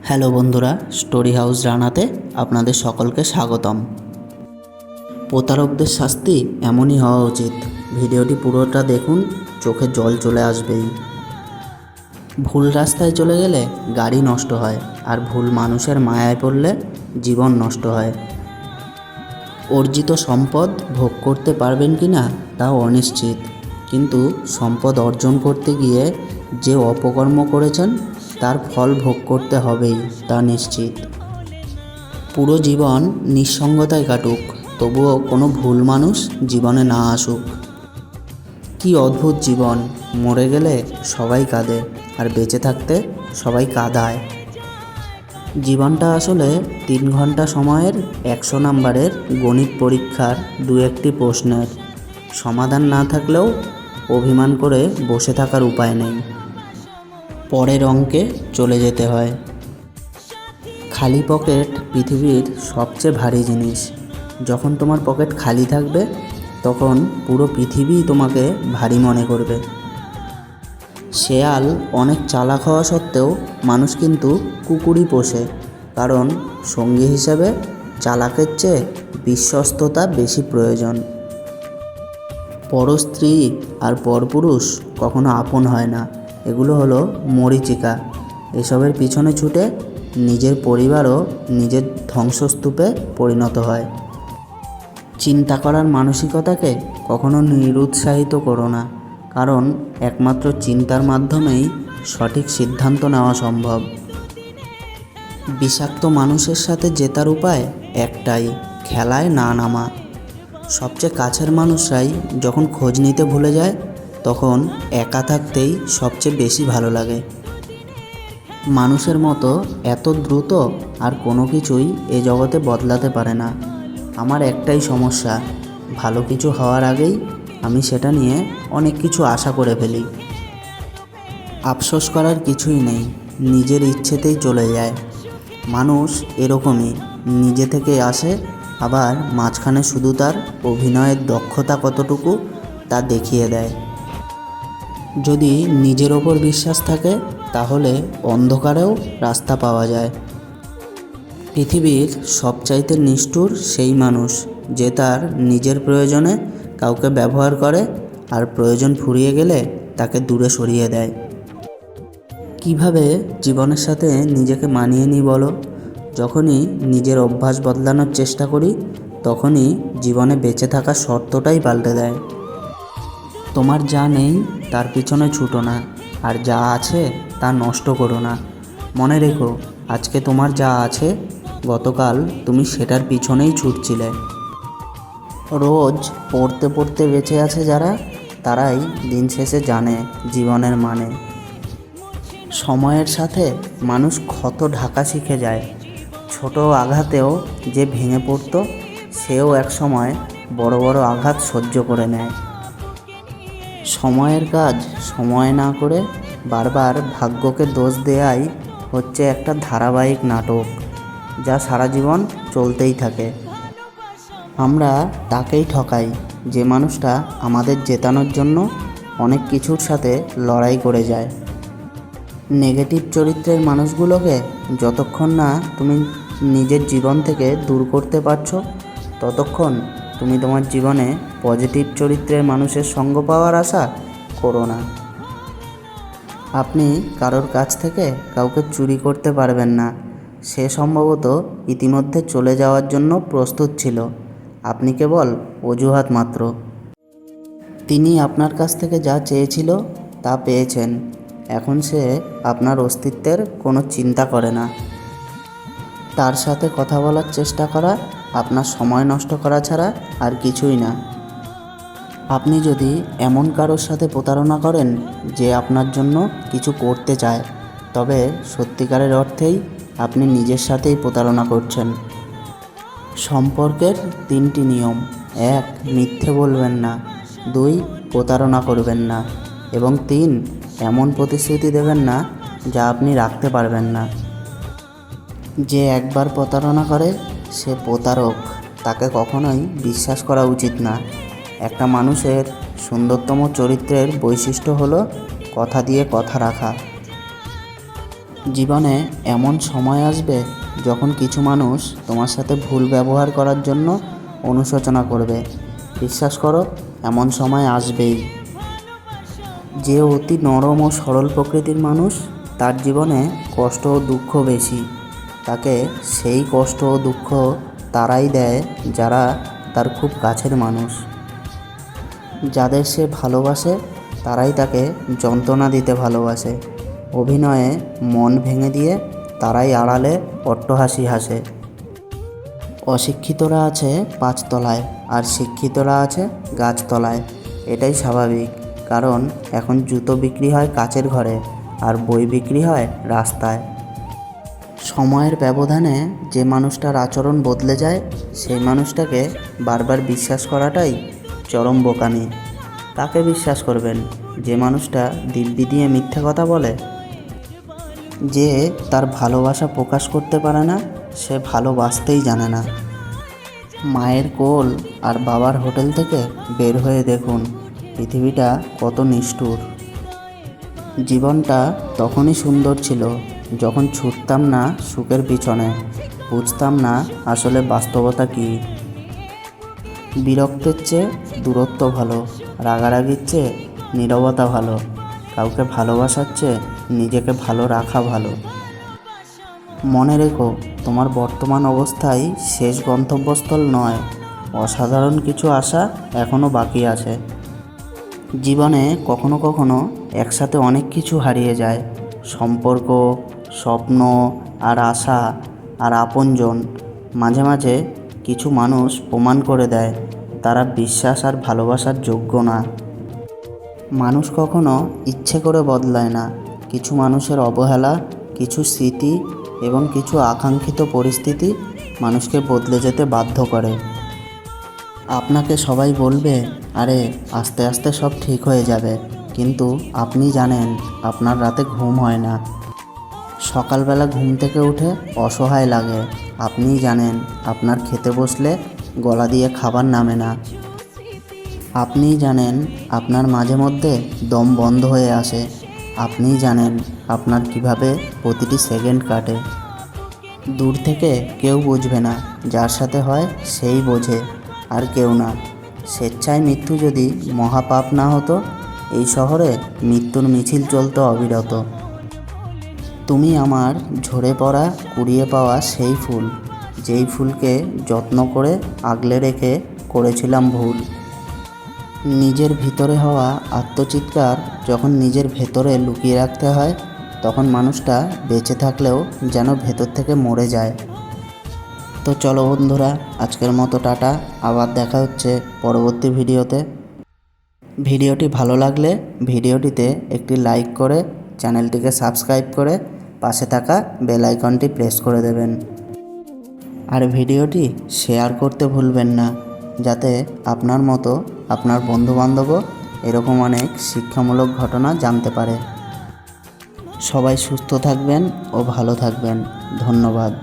Hello বন্ধুরা, story house রানাতে আপনাদের সকলকে স্বাগতম। প্রতারকদের শাস্তি এমনই হওয়া উচিত। ভিডিওটি পুরোটা দেখুন, চোখে জল চলে আসবেই। ভুল রাস্তায় চলে গেলে গাড়ি নষ্ট হয়, আর ভুল মানুষের মায়ায় পড়লে জীবন নষ্ট হয়। অর্জিত সম্পদ ভোগ করতে পারবেন কি না তাও অনিশ্চিত, কিন্তু সম্পদ অর্জন করতে গিয়ে যে অপকর্ম করেছেন তার ফল ভোগ করতে হবেই, তা নিশ্চিত। পুরো জীবন নিঃসঙ্গতায় কাটুক, তবুও কোনো ভুল মানুষ জীবনে না আসুক। কি অদ্ভুত জীবন! মরে গেলে সবাই কাঁদে, আর বেঁচে থাকতে সবাই কাঁদায়। জীবনটা আসলে 3 ঘন্টা সময়ের 100 নাম্বারের গণিত পরীক্ষার 2-1টি প্রশ্নের সমাধান না থাকলেও অভিমান করে বসে থাকার উপায় নেই। পরের অঙ্কে চলে যেতে হয়। খালি পকেট পৃথিবীর সবচেয়ে ভারী জিনিস। যখন তোমার পকেট খালি থাকবে তখন পুরো পৃথিবীই তোমাকে ভারী মনে করবে। শেয়াল অনেক চালাক হওয়া সত্ত্বেও মানুষ কিন্তু কুকুরই পোষে, কারণ সঙ্গী হিসেবে চালাকের চেয়ে বিশ্বস্ততা বেশি প্রয়োজন। পরস্ত্রী আর পরপুরুষ কখনো আপন হয় না, এগুলো হলো মরীচিকা। এসবের পিছনে ছুটে নিজের পরিবারও নিজের ধ্বংসস্তূপে পরিণত হয়। চিন্তা করার মানসিকতাকে কখনো নিরুৎসাহিত করো না, কারণ একমাত্র চিন্তার মাধ্যমেই সঠিক সিদ্ধান্ত নেওয়া সম্ভব। বিষাক্ত মানুষের সাথে জেতার উপায় একটাই, খেলায় না নামা। সবচেয়ে কাছের মানুষরাই যখন খোঁজ নিতে ভুলে যায়, তখন একা থাকতেই সবচেয়ে বেশি ভালো লাগে। মানুষের মতো এত দ্রুত আর কোনো কিছুই এ জগতে বদলাতে পারে না। আমার একটাই সমস্যা, ভালো কিছু হওয়ার আগেই আমি সেটা নিয়ে অনেক কিছু আশা করে ফেলি। আফসোস করার কিছুই নেই, নিজের ইচ্ছেতেই চলে যায়। মানুষ এরকমই, নিজে থেকে আসে, আবার মাঝখানে শুধু তার অভিনয়ের দক্ষতা কতটুকু তা দেখিয়ে দেয়। যদি নিজের ওপর বিশ্বাস থাকে তাহলে অন্ধকারেও রাস্তা পাওয়া যায়। পৃথিবীর সবচাইতে নিষ্ঠুর সেই মানুষ যে তার নিজের প্রয়োজনে কাউকে ব্যবহার করে, আর প্রয়োজন ফুরিয়ে গেলে তাকে দূরে সরিয়ে দেয়। কিভাবে জীবনের সাথে নিজেকে মানিয়ে নিই বলো? যখনই নিজের অভ্যাস বদলানোর চেষ্টা করি, তখনই জীবনে বেঁচে থাকার শর্তটাই পাল্টে দেয়। তোমার যা নেই তার পিছনে ছুটো না, আর যা আছে তা নষ্ট করো না। মনে রেখো, আজকে তোমার যা আছে, গতকাল তুমি সেটার পিছনেই ছুটছিলে। রোজ পড়তে পড়তে বেঁচে আছে যারা, তারাই দিন শেষে জানে জীবনের মানে। সময়ের সাথে মানুষ ক্ষত ঢাকা শিখে যায়। ছোট আঘাতেও যে ভেঙে পড়তো, সেও একসময় বড় বড় আঘাত সহ্য করে নেয়। সময়ের কাজ সময় না করে বারবার ভাগ্যকে দোষ দেওয়াই হচ্ছে একটা ধারাবাহিক নাটক, যা সারা জীবন চলতেই থাকে। আমরা তাকেই ঠকাই যে মানুষটা আমাদের জেতানোর জন্য অনেক কিছুর সাথে লড়াই করে যায়। নেগেটিভ চরিত্রের মানুষগুলোকে যতক্ষণ না তুমি নিজের জীবন থেকে দূর করতে পারছো, ততক্ষণ তুমি তোমার জীবনে পজিটিভ চরিত্রের মানুষের সঙ্গ পাওয়ার আশা করো না। আপনি কারোর কাছ থেকে কাউকে চুরি করতে পারবেন না, সে সম্ভবত ইতিমধ্যে চলে যাওয়ার জন্য প্রস্তুত ছিল, আপনি কেবল অজুহাত মাত্র। তিনি আপনার কাছ থেকে যা চেয়েছিল তা পেয়েছেন, এখন সে আপনার অস্তিত্বের কোনো চিন্তা করে না। তার সাথে কথা বলার চেষ্টা করা আপনার সময় নষ্ট করা ছাড়া আর কিছুই না। আপনি যদি এমন কারোর সাথে প্রতারণা করেন যে আপনার জন্য কিছু করতে চায়, তবে সত্যিকারের অর্থেই আপনি নিজের সাথেই প্রতারণা করছেন। সম্পর্কের 3টি নিয়ম: 1. মিথ্যে বলবেন না, 2. প্রতারণা করবেন না, এবং 3. এমন প্রতিশ্রুতি দেবেন না যা আপনি রাখতে পারবেন না। যে একবার প্রতারণা করে সে প্রতারক, তাকে কখনোই বিশ্বাস করা উচিত না। একটা মানুষের সুন্দরতম চরিত্রের বৈশিষ্ট্য হলো কথা দিয়ে কথা রাখা। জীবনে এমন সময় আসবে যখন কিছু মানুষ তোমার সাথে ভুল ব্যবহার করার জন্য অনুশোচনা করবে। বিশ্বাস করো, এমন সময় আসবেই। যে অতি নরম ও সরল প্রকৃতির মানুষ, তার জীবনে কষ্ট ও দুঃখ বেশি। তাকে সেই কষ্ট ও দুঃখ তারাই দেয় যারা তার খুব কাছের মানুষ। যাদের সে ভালোবাসে তারাই তাকে যন্ত্রণা দিতে ভালোবাসে। অভিনয়ে মন ভেঙে দিয়ে তারাই আড়ালে অট্টহাসি হাসে। অশিক্ষিতরা আছে পাঁচতলায় আর শিক্ষিতরা আছে গাছতলায়। এটাই স্বাভাবিক, কারণ এখন জুতো বিক্রি হয় কাচের ঘরে আর বই বিক্রি হয় রাস্তায়। সময়ের ব্যবধানে যে মানুষটার আচরণ বদলে যায়, সেই মানুষটাকে বারবার বিশ্বাস করাটাই চরম বোকামি। তাকে বিশ্বাস করবেন যে মানুষটা দিব্যি দিয়ে মিথ্যে কথা বলে। যে তার ভালোবাসা প্রকাশ করতে পারে না, সে ভালোবাসতেই জানে না। মায়ের কোল আর বাবার হোটেল থেকে বের হয়ে দেখুন পৃথিবীটা কত নিষ্ঠুর। জীবনটা তখনই সুন্দর ছিল যখন ছুটতাম না সুখের পিছনে, বুঝতাম না আসলে বাস্তবতা কী। বিরক্তের চেয়ে দূরত্ব ভালো, রাগারাগির চেয়ে নীরবতা ভালো, কাউকে ভালোবাসার চেয়ে নিজেকে ভালো রাখা ভালো। মনে রেখো, তোমার বর্তমান অবস্থাই শেষ গন্তব্যস্থল নয়। অসাধারণ কিছু আশা এখনও বাকি আছে। জীবনে কখনো কখনো একসাথে অনেক কিছু হারিয়ে যায়, সম্পর্ক, স্বপ্ন আর আশা আর আপনজন। মাঝে মাঝে কিছু মানুষ প্রমাণ করে দেয় তারা বিশ্বাস আর ভালোবাসার যোগ্য না। মানুষ কখনো ইচ্ছে করে বদলায় না। কিছু মানুষের অবহেলা, কিছু স্মৃতি এবং কিছু আকাঙ্ক্ষিত পরিস্থিতি মানুষকে বদলে যেতে বাধ্য করে। আপনাকে সবাই বলবে, আরে আস্তে আস্তে সব ঠিক হয়ে যাবে, কিন্তু আপনি জানেন আপনার রাতে ঘুম হয় না। সকালবেলা ঘুম থেকে উঠে অসহায় লাগে, আপনিই জানেন আপনার খেতে বসলে গলা দিয়ে খাবার নামে না। আপনিই জানেন আপনার মাঝে মধ্যে দম বন্ধ হয়ে আসে, আপনিই জানেন আপনার কিভাবে প্রতিটি সেকেন্ড কাটে। দূর থেকে কেউ বুঝবে না, যার সাথে হয় সেই বোঝে, আর কেউ না। স্বেচ্ছায় মৃত্যু যদি মহাপাপ না হতো, এই শহরে মৃত্যুর মিছিল চলতো অবিরত। তুমি আমার ঝরে পড়া, কুড়িয়ে পাওয়া সেই ফুল, যেই ফুলকে যত্ন করে আগলে রেখে করেছিলাম ভুল। নিজের ভিতরে হওয়া আত্মচিৎকার যখন নিজের ভেতরে লুকিয়ে রাখতে হয়, তখন মানুষটা বেঁচে থাকলেও যেন ভেতর থেকে মরে যায়। তো চলো বন্ধুরা, আজকের মতো টাটা। আবার দেখা হচ্ছে পরবর্তী ভিডিওতে। ভিডিওটি ভালো লাগলে ভিডিওটিতে একটি লাইক করে চ্যানেলটিকে সাবস্ক্রাইব করে পাশে থাকা বেল আইকনটি প্রেস করে দেবেন। আর ভিডিওটি শেয়ার করতে ভুলবেন না, যাতে আপনার মতো আপনার বন্ধুবান্ধবও এরকম অনেক শিক্ষামূলক ঘটনা জানতে পারে। সবাই সুস্থ থাকবেন ও ভালো থাকবেন। ধন্যবাদ।